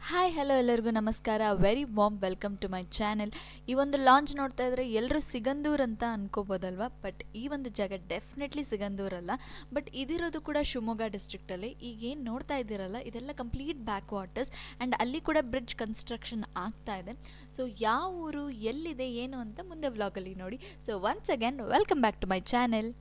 Hi hello ಎಲ್ಲರಿಗೂ ನಮಸ್ಕಾರ. Very warm welcome to my channel. ಈ ಒಂದು ಲಾಂಚ್ ನೋಡ್ತಾ ಇದ್ರೆ ಎಲ್ಲರೂ ಸಿಗಂದೂರ್ ಅಂತ ಅನ್ಕೋಬೋದಲ್ವಾ, ಬಟ್ ಈ ಒಂದು ಜಾಗ ಡೆಫಿನೆಟ್ಲಿ ಸಿಗಂದೂರಲ್ಲ. ಬಟ್ ಇದಿರೋದು ಕೂಡ ಶಿವಮೊಗ್ಗ ಡಿಸ್ಟ್ರಿಕ್ಟಲ್ಲಿ. ಈಗ ಏನು ನೋಡ್ತಾ ಇದ್ದೀರಲ್ಲ, ಇದೆಲ್ಲ ಕಂಪ್ಲೀಟ್ ಬ್ಯಾಕ್ ವಾಟರ್ಸ್ ಆ್ಯಂಡ್ ಅಲ್ಲಿ ಕೂಡ ಬ್ರಿಡ್ಜ್ ಕನ್ಸ್ಟ್ರಕ್ಷನ್ ಆಗ್ತಾ ಇದೆ. ಸೊ ಯಾವ ಊರು, ಎಲ್ಲಿದೆ, ಏನು ಅಂತ ಮುಂದೆ ವ್ಲಾಗಲ್ಲಿ ನೋಡಿ. So once again welcome back to my channel.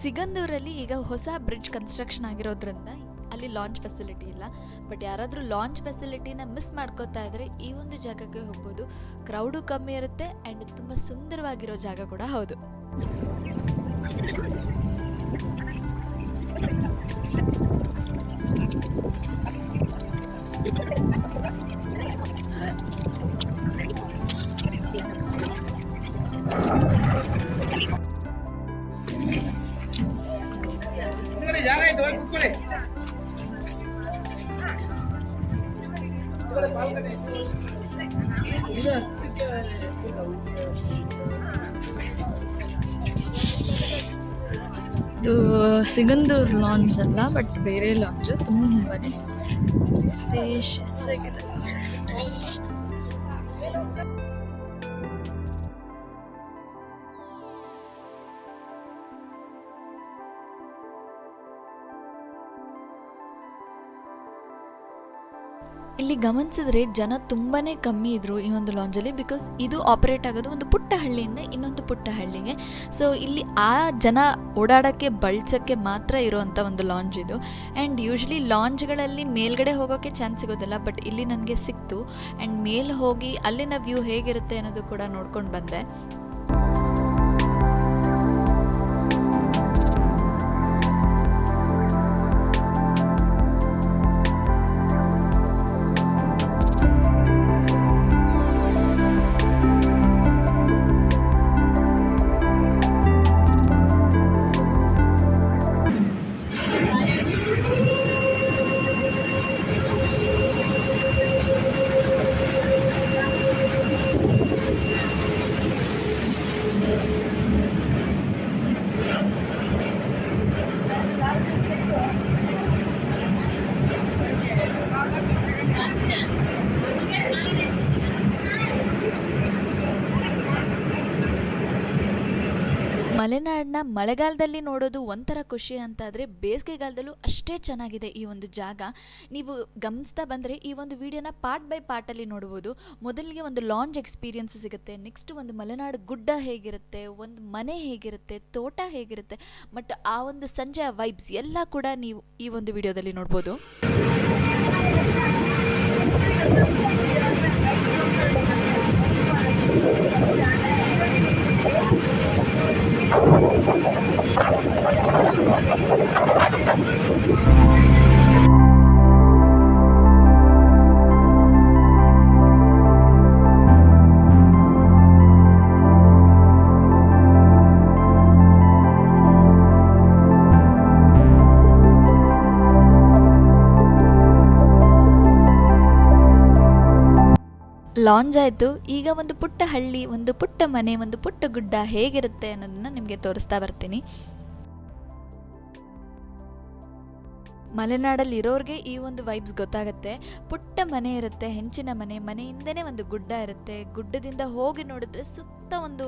ಸಿಗಂದೂರಲ್ಲಿ ಈಗ ಹೊಸ ಬ್ರಿಡ್ಜ್ ಕನ್ಸ್ಟ್ರಕ್ಷನ್ ಆಗಿರೋದ್ರಿಂದ ಅಲ್ಲಿ ಲಾಂಚ್ ಫೆಸಿಲಿಟಿ ಇಲ್ಲ. ಬಟ್ ಯಾರಾದರೂ ಲಾಂಚ್ ಫೆಸಿಲಿಟಿನ ಮಿಸ್ ಮಾಡ್ಕೋತಾ ಇದ್ರೆ ಈ ಒಂದು ಜಾಗಕ್ಕೆ ಹೋಗ್ಬೋದು. ಕ್ರೌಡು ಕಮ್ಮಿ ಇರುತ್ತೆ ಆ್ಯಂಡ್ ತುಂಬ ಸುಂದರವಾಗಿರೋ ಜಾಗ ಕೂಡ ಹೌದು. ಜಾಗ ಆಯ್ತು, ಹೋಗಿ ಕುತ್ಕೊಳ್ಳಿ. ಇದು ಸಿಗಂದೂರ್ ಲಾಂಚ್ ಅಲ್ಲ, ಬಟ್ ಬೇರೆ ಲಾಂಚ್ ತುಂಬಾನೇ ಸ್ಪೇಷಿಯಸ್ ಆಗಿದೆ. ಇಲ್ಲಿ ಗಮನಿಸಿದ್ರೆ ಜನ ತುಂಬಾ ಕಮ್ಮಿ ಇದ್ರು ಈ ಒಂದು ಲಾಂಜಲ್ಲಿ. ಬಿಕಾಸ್ ಇದು ಆಪರೇಟ್ ಆಗೋದು ಒಂದು ಪುಟ್ಟ ಹಳ್ಳಿಯಿಂದ ಇನ್ನೊಂದು ಪುಟ್ಟ ಹಳ್ಳಿಗೆ. ಸೊ ಇಲ್ಲಿ ಆ ಜನ ಓಡಾಡೋಕ್ಕೆ ಬಳಸೋಕ್ಕೆ ಮಾತ್ರ ಇರೋವಂಥ ಒಂದು ಲಾಂಜ್ ಇದು. ಆ್ಯಂಡ್ ಯೂಶ್ವಲಿ ಲಾಂಜ್ಗಳಲ್ಲಿ ಮೇಲ್ಗಡೆ ಹೋಗೋಕ್ಕೆ ಚಾನ್ಸ್ ಸಿಗೋದಿಲ್ಲ, ಬಟ್ ಇಲ್ಲಿ ನನಗೆ ಸಿಕ್ತು. ಆ್ಯಂಡ್ ಮೇಲೆ ಹೋಗಿ ಅಲ್ಲಿನ ವ್ಯೂ ಹೇಗಿರುತ್ತೆ ಅನ್ನೋದು ಕೂಡ ನೋಡ್ಕೊಂಡು ಬಂದೆ. ಮಲೆನಾಡನ್ನ ಮಳೆಗಾಲದಲ್ಲಿ ನೋಡೋದು ಒಂಥರ ಖುಷಿ ಅಂತಾದರೆ, ಬೇಸಿಗೆಗಾಲದಲ್ಲೂ ಅಷ್ಟೇ ಚೆನ್ನಾಗಿದೆ ಈ ಒಂದು ಜಾಗ. ನೀವು ಗಮನಿಸ್ತಾ ಬಂದರೆ ಈ ಒಂದು ವಿಡಿಯೋನ ಪಾರ್ಟ್ ಬೈ ಪಾರ್ಟಲ್ಲಿ ನೋಡ್ಬೋದು. ಮೊದಲಿಗೆ ಒಂದು ಲಾಂಚ್ ಎಕ್ಸ್ಪೀರಿಯನ್ಸ್ ಸಿಗುತ್ತೆ, ನೆಕ್ಸ್ಟ್ ಒಂದು ಮಲೆನಾಡು ಗುಡ್ಡ ಹೇಗಿರುತ್ತೆ, ಒಂದು ಮನೆ ಹೇಗಿರುತ್ತೆ, ತೋಟ ಹೇಗಿರುತ್ತೆ, ಬಟ್ ಆ ಒಂದು ಸಂಜೆಯ ವೈಬ್ಸ್ ಎಲ್ಲ ಕೂಡ ನೀವು ಈ ಒಂದು ವಿಡಿಯೋದಲ್ಲಿ ನೋಡ್ಬೋದು. ಲಾಂಚ್ ಆಯಿತು. ಈಗ ಒಂದು ಪುಟ್ಟ ಹಳ್ಳಿ, ಒಂದು ಪುಟ್ಟ ಮನೆ, ಒಂದು ಪುಟ್ಟ ಗುಡ್ಡ ಹೇಗಿರುತ್ತೆ ಅನ್ನೋದನ್ನ ನಿಮಗೆ ತೋರಿಸ್ತಾ ಬರ್ತೀನಿ. ಮಲೆನಾಡಲ್ಲಿ ಇರೋರಿಗೆ ಈ ಒಂದು ವೈಬ್ಸ್ ಗೊತ್ತಾಗುತ್ತೆ. ಪುಟ್ಟ ಮನೆ ಇರುತ್ತೆ, ಹೆಂಚಿನ ಮನೆ, ಮನೆಯಿಂದನೇ ಒಂದು ಗುಡ್ಡ ಇರುತ್ತೆ. ಗುಡ್ಡದಿಂದ ಹೋಗಿ ನೋಡಿದ್ರೆ ಸುತ್ತ ಒಂದು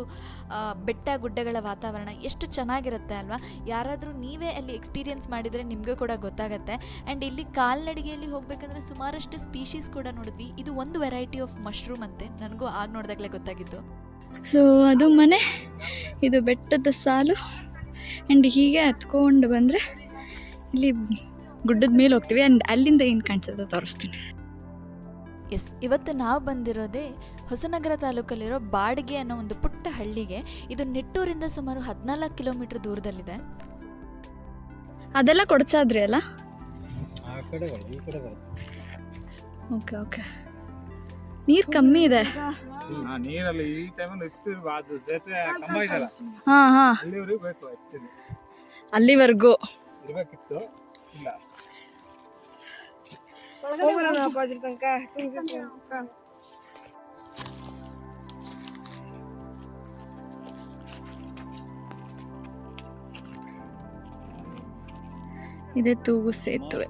ಬೆಟ್ಟ ಗುಡ್ಡಗಳ ವಾತಾವರಣ ಎಷ್ಟು ಚೆನ್ನಾಗಿರುತ್ತೆ ಅಲ್ವಾ. ಯಾರಾದರೂ ನೀವೇ ಅಲ್ಲಿ ಎಕ್ಸ್ಪೀರಿಯನ್ಸ್ ಮಾಡಿದರೆ ನಿಮಗೂ ಕೂಡ ಗೊತ್ತಾಗುತ್ತೆ. ಆ್ಯಂಡ್ ಇಲ್ಲಿ ಕಾಲ್ನಡಿಗೆಯಲ್ಲಿ ಹೋಗಬೇಕಂದ್ರೆ ಸುಮಾರಷ್ಟು ಸ್ಪೀಶೀಸ್ ಕೂಡ ನೋಡಿದ್ವಿ. ಇದು ಒಂದು ವೆರೈಟಿ ಆಫ್ ಮಶ್ರೂಮ್ ಅಂತೆ, ನನಗೂ ಆಗ ನೋಡಿದಾಗಲೇ ಗೊತ್ತಾಗಿದ್ದು. ಸೊ ಅದು ಮನೆ, ಇದು ಬೆಟ್ಟದ ಸಾಲು. ಆ್ಯಂಡ್ ಹೀಗೆ ಹತ್ಕೊಂಡು ಬಂದರೆ ಇಲ್ಲಿ ಗುಡ್ಡದ ಮೇಲೆ ಹೋಗ್ತೀವಿ. ಆ್ಯಂಡ್ ಅಲ್ಲಿಂದ ಏನು ಕಾಣಿಸುತ್ತೆ ತೋರಿಸ್ತೀನಿ. ಎಸ್, ಇವತ್ತು ನಾವು ಬಂದಿರೋದೇ ಹೊಸನಗರ ತಾಲೂಕಲ್ಲಿರೋ ಬಾಡಿಗೆ ಅನ್ನೋ ಒಂದು ಪುಟ್ಟ ಹಳ್ಳಿಗೆ. ಇದು ನಿಟ್ಟೂರಿಂದ ಸುಮಾರು 14 ಕಿಲೋಮೀಟರ್ ದೂರದಲ್ಲಿದೆ. ಅದೆಲ್ಲ ಕೊಡ್ಚಾದ್ರಿ ಅಲ್ಲ? Okay okay. ನೀರು ಕಮ್ಮಿ ಇದೆ. ನೀರಲ್ಲಿ ಈ ಟೈಮಲ್ಲಿ ಇಷ್ಟು ಅದು ಸೇತುವೆ ಕಂಬ ಇದೆಯಲ್ಲ ಹಾ ಹಾ, ಅಲ್ಲಿವರೆಗೂ ಬೇಕು ಆಕ್ಚುಲಿ, ಅಲ್ಲಿವರೆಗೂ ಇರ್ಬೇಕಿತ್ತು. ಇಲ್ಲ ಇದೆ ತೂಗು ಸೇತುವೆ.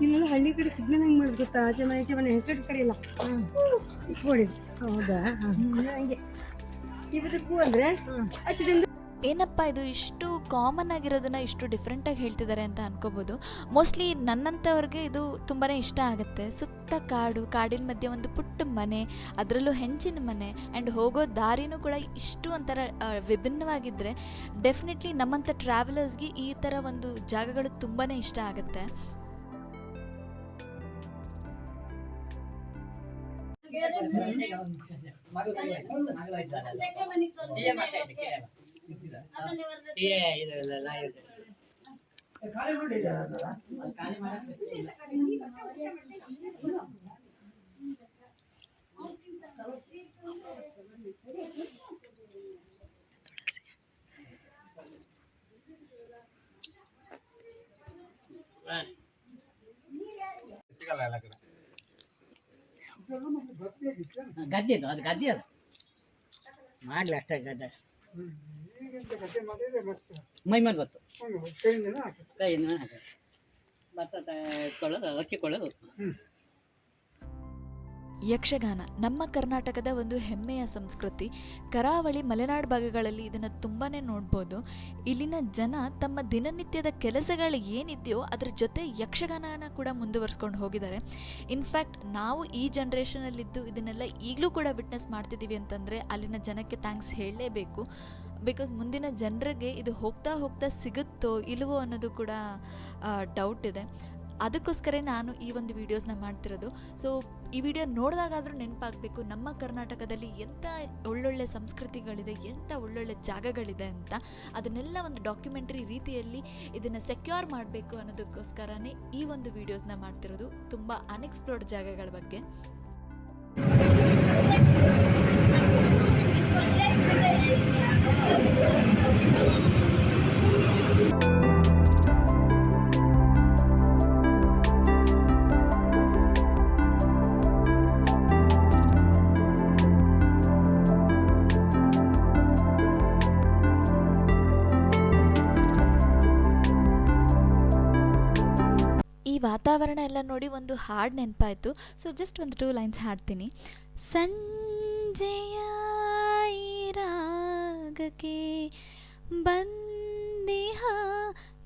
ಇಲ್ಲೆಲ್ಲ ಹಳ್ಳಿ ಕಡೆ ಸಿಗ್ನಲ್ ಹೆಂಗ್ ಮಾಡೋದು ಗೊತ್ತಾ? ಆಚೆ ಮನೆ ಹೆಸರು ಕರೆಯಲ್ಲ, ಇಟ್ಕೊಂಡಿದ್ದು. ಹೌದಾ? ಹಂಗೆ ಇವತ್ತಕ್ಕೂ ಅಂದ್ರೆ ಹಚ್ಚಿದಿಂದ ಏನಪ್ಪ ಇದು ಇಷ್ಟು ಕಾಮನ್ ಆಗಿರೋದನ್ನ ಇಷ್ಟು ಡಿಫ್ರೆಂಟಾಗಿ ಹೇಳ್ತಿದ್ದಾರೆ ಅಂತ ಅನ್ಕೋಬೋದು. ಮೋಸ್ಟ್ಲಿ ನನ್ನಂಥವ್ರಿಗೆ ಇದು ತುಂಬಾ ಇಷ್ಟ ಆಗುತ್ತೆ. ಸುತ್ತ ಕಾಡು, ಕಾಡಿನ ಮಧ್ಯೆ ಒಂದು ಪುಟ್ಟ ಮನೆ, ಅದರಲ್ಲೂ ಹೆಂಚಿನ ಮನೆ, ಆ್ಯಂಡ್ ಹೋಗೋ ದಾರಿನೂ ಕೂಡ ಇಷ್ಟು ಒಂಥರ ವಿಭಿನ್ನವಾಗಿದ್ದರೆ ಡೆಫಿನೆಟ್ಲಿ ನಮ್ಮಂಥ ಟ್ರಾವೆಲರ್ಸ್ಗೆ ಈ ಥರ ಒಂದು ಜಾಗಗಳು ತುಂಬಾ ಇಷ್ಟ ಆಗುತ್ತೆ. ಸಿಗಲ್ಲ ಎಲ್ಲ ಕಡೆ. ಗದ್ದೆ ಅದು ಗದ್ದೆ ಅದು ಮಾಡ್ಲಿ ಅಷ್ಟೇ ಗದ್ದೆ ಮೈ ಮೇಲೆ ಬತ್ತು ಕೈಯಿಂದ ಹಾಕಿ ಭತ್ತ ಎತ್ಕೊಳ್ಳೋದು ಹಚ್ಚಿಕೊಳ್ಳೋದು. ಯಕ್ಷಗಾನ ನಮ್ಮ ಕರ್ನಾಟಕದ ಒಂದು ಹೆಮ್ಮೆಯ ಸಂಸ್ಕೃತಿ. ಕರಾವಳಿ ಮಲೆನಾಡು ಭಾಗಗಳಲ್ಲಿ ಇದನ್ನು ತುಂಬಾ ನೋಡ್ಬೋದು. ಇಲ್ಲಿನ ಜನ ತಮ್ಮ ದಿನನಿತ್ಯದ ಕೆಲಸಗಳು ಏನಿದೆಯೋ ಅದ್ರ ಜೊತೆ ಯಕ್ಷಗಾನನ ಕೂಡ ಮುಂದುವರಿಸ್ಕೊಂಡು ಹೋಗಿದ್ದಾರೆ. ಇನ್ಫ್ಯಾಕ್ಟ್ ನಾವು ಈ ಜನ್ರೇಷನಲ್ಲಿದ್ದು ಇದನ್ನೆಲ್ಲ ಈಗಲೂ ಕೂಡ ವಿಟ್ನೆಸ್ ಮಾಡ್ತಿದ್ದೀವಿ ಅಂತಂದರೆ ಅಲ್ಲಿನ ಜನಕ್ಕೆ ಥ್ಯಾಂಕ್ಸ್ ಹೇಳಲೇಬೇಕು. ಬಿಕಾಸ್ ಮುಂದಿನ ಜನರಿಗೆ ಇದು ಹೋಗ್ತಾ ಹೋಗ್ತಾ ಸಿಗುತ್ತೋ ಇಲ್ವೋ ಅನ್ನೋದು ಕೂಡ ಡೌಟ್ ಇದೆ. ಅದಕ್ಕೋಸ್ಕರ ನಾನು ಈ ಒಂದು ವೀಡಿಯೋಸ್ನ ಮಾಡ್ತಿರೋದು. ಸೊ ಈ ವಿಡಿಯೋ ನೋಡಿದಾಗಾದರೂ ನೆನಪಾಗಬೇಕು ನಮ್ಮ ಕರ್ನಾಟಕದಲ್ಲಿ ಎಂಥ ಒಳ್ಳೊಳ್ಳೆ ಸಂಸ್ಕೃತಿಗಳಿದೆ, ಎಂಥ ಒಳ್ಳೊಳ್ಳೆ ಜಾಗಗಳಿದೆ ಅಂತ. ಅದನ್ನೆಲ್ಲ ಒಂದು ಡಾಕ್ಯುಮೆಂಟ್ರಿ ರೀತಿಯಲ್ಲಿ ಇದನ್ನು ಸೆಕ್ಯೂರ್ ಮಾಡಬೇಕು ಅನ್ನೋದಕ್ಕೋಸ್ಕರನೇ ಈ ಒಂದು ವೀಡಿಯೋಸ್ನ ಮಾಡ್ತಿರೋದು, ತುಂಬ ಅನ್ಎಕ್ಸ್ಪ್ಲೋರ್ಡ್ ಜಾಗಗಳ ಬಗ್ಗೆ. ಈ ವಾತಾವರಣ ಎಲ್ಲ ನೋಡಿ ಒಂದು ಹಾಡು ನೆನಪಾಯಿತು. ಸೊ ಜಸ್ಟ್ ಒಂದು 2 ಲೈನ್ಸ್ ಹಾಡ್ತೀನಿ. ಸಂಜೆಯ ರಾಗಕ್ಕೆ ಬಂದಿಹ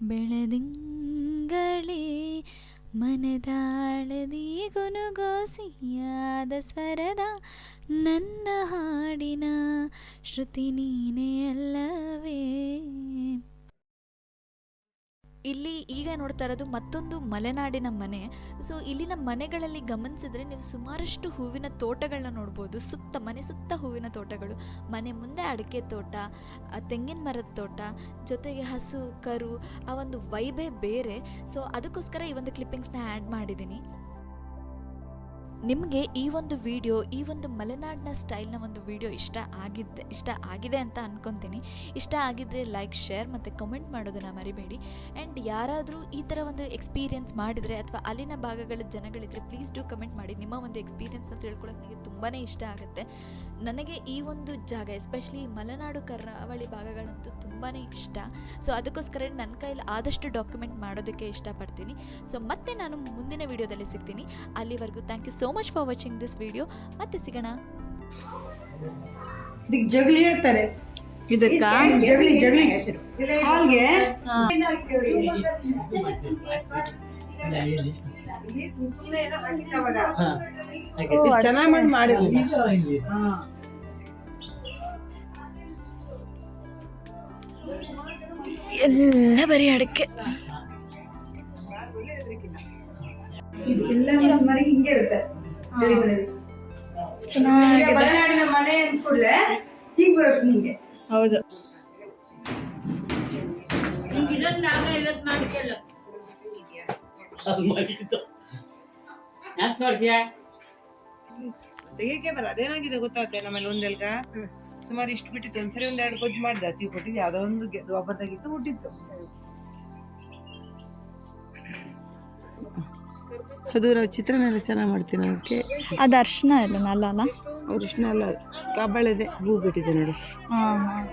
ಬೆಳದಿಂಗಳೇ ಮನದಾಳದಿ ಗುನುಗೋಸಿಯಾದ ಸ್ವರದ ನನ್ನ ಹಾಡಿನ ಶ್ರುತಿ ನೀನೇ ಅಲ್ಲವೇ. ಇಲ್ಲಿ ಈಗ ನೋಡ್ತಾ ಇರೋದು ಮತ್ತೊಂದು ಮಲೆನಾಡಿನ ಮನೆ. ಸೊ ಇಲ್ಲಿನ ಮನೆಗಳಲ್ಲಿ ಗಮನಿಸಿದ್ರೆ ನೀವು ಸುಮಾರಷ್ಟು ಹೂವಿನ ತೋಟಗಳನ್ನ ನೋಡ್ಬೋದು. ಮನೆ ಸುತ್ತ ಹೂವಿನ ತೋಟಗಳು, ಮನೆ ಮುಂದೆ ಅಡಿಕೆ ತೋಟ, ತೆಂಗಿನ ಮರದ ತೋಟ, ಜೊತೆಗೆ ಹಸು ಕರು, ಆ ಒಂದು ವೈಬೇ ಬೇರೆ. ಸೊ ಅದಕ್ಕೋಸ್ಕರ ಈ ಒಂದು ಕ್ಲಿಪ್ಪಿಂಗ್ಸ್ನ ಆ್ಯಡ್ ಮಾಡಿದ್ದೀನಿ. ನಿಮಗೆ ಈ ಒಂದು ವಿಡಿಯೋ, ಈ ಒಂದು ಮಲೆನಾಡಿನ ಸ್ಟೈಲ್ನ ಒಂದು ವಿಡಿಯೋ ಇಷ್ಟ ಆಗಿದೆ ಅಂತ ಅನ್ಕೊತೀನಿ. ಇಷ್ಟ ಆಗಿದ್ದರೆ ಲೈಕ್, ಶೇರ್ ಮತ್ತು ಕಮೆಂಟ್ ಮಾಡೋದನ್ನು ಮರಿಬೇಡಿ. ಆ್ಯಂಡ್ ಯಾರಾದರೂ ಈ ಥರ ಒಂದು ಎಕ್ಸ್ಪೀರಿಯೆನ್ಸ್ ಮಾಡಿದರೆ ಅಥವಾ ಅಲ್ಲಿನ ಭಾಗಗಳ ಜನಗಳಿದ್ದರೆ ಪ್ಲೀಸ್ ಡೂ ಕಮೆಂಟ್ ಮಾಡಿ. ನಿಮ್ಮ ಒಂದು ಎಕ್ಸ್ಪೀರಿಯೆನ್ಸ್ನ ತಿಳ್ಕೊಳ್ಳೋಕೆ ನನಗೆ ತುಂಬಾ ಇಷ್ಟ ಆಗುತ್ತೆ. ನನಗೆ ಈ ಒಂದು ಜಾಗ ಎಸ್ಪೆಷಲಿ ಮಲೆನಾಡು ಕರಾವಳಿ ಭಾಗಗಳಂತೂ ತುಂಬಾ ಇಷ್ಟ. ಸೊ ಅದಕ್ಕೋಸ್ಕರ ನನ್ನ ಕೈಲಿ ಆದಷ್ಟು ಡಾಕ್ಯುಮೆಂಟ್ ಮಾಡೋದಕ್ಕೆ ಇಷ್ಟಪಡ್ತೀನಿ. ಸೊ ಮತ್ತೆ ನಾನು ಮುಂದಿನ ವಿಡಿಯೋದಲ್ಲಿ ಸಿಗ್ತೀನಿ. ಅಲ್ಲಿವರೆಗೂ thank you so much for watching this video. ಮತ್ತೆ ಸಿಗೋಣ. ಇದಕ್ಕೆ ಜಗಲಿ ಹೇಳ್ತಾರೆ. ಇದಕ್ಕ ಜಗಲಿ ಹಾಗೆ ಚೆನ್ನಾಗಿ ಮಾಡಿ ಎಲ್ಲ ಬರೀ ಅಡಕೆ. ಎಲ್ಲ ಸುಮಾರು ಹಿಂಗೆ ಇರುತ್ತೆ ಚೆನ್ನಾಗಿದೆ. ಮಲೆನಾಡಿನ ಮನೆ ಅಂದ್ಕೂಡ್ಲೆ ಹೀಗೆ ಬರುತ್ತೆ ನಿಂಗೆ. ಹೌದು. ಯಾಕೆ ನೋಡ್ತೀಯಾ ತೆಗಿಯಕ್ಕೆ ಬರ ಅದೇನಾಗಿದೆ ಗೊತ್ತಾಗ್ತದೆ ನಮ್ಮಲ್ಲಿ ಒಂದೆಲ್ಗ ಸುಮಾರು ಇಷ್ಟು ಬಿಟ್ಟಿತ್ತು ಒಂದ್ಸರಿ ಒಂದೆರಡು ಗೊಜ್ಜು ಮಾಡಿದೆ ಅತಿ ಕೊಟ್ಟಿದ್ದು ಯಾವ್ದೋ ಒಂದು ಒಬ್ಬತ್ತಾಗಿತ್ತು ಹುಟ್ಟಿತ್ತು ಅದು ನಾವು ಚಿತ್ರಾನ್ನ ಎಲ್ಲ ಚೆನ್ನಾಗಿ ಮಾಡ್ತೀನಿ ಅದಕ್ಕೆ ಅದು ಅರ್ಶಿನ ಇಲ್ಲ ನಲ್ಲ ಅಲ್ಲ. ಅವ್ರು ಇಷ್ಟ ಅಲ್ಲ ಕಾಬಾಳೆದೆ ಹೂ ಬಿಟ್ಟಿದೆ ನೋಡು. ಹಾಂ ಹಾಂ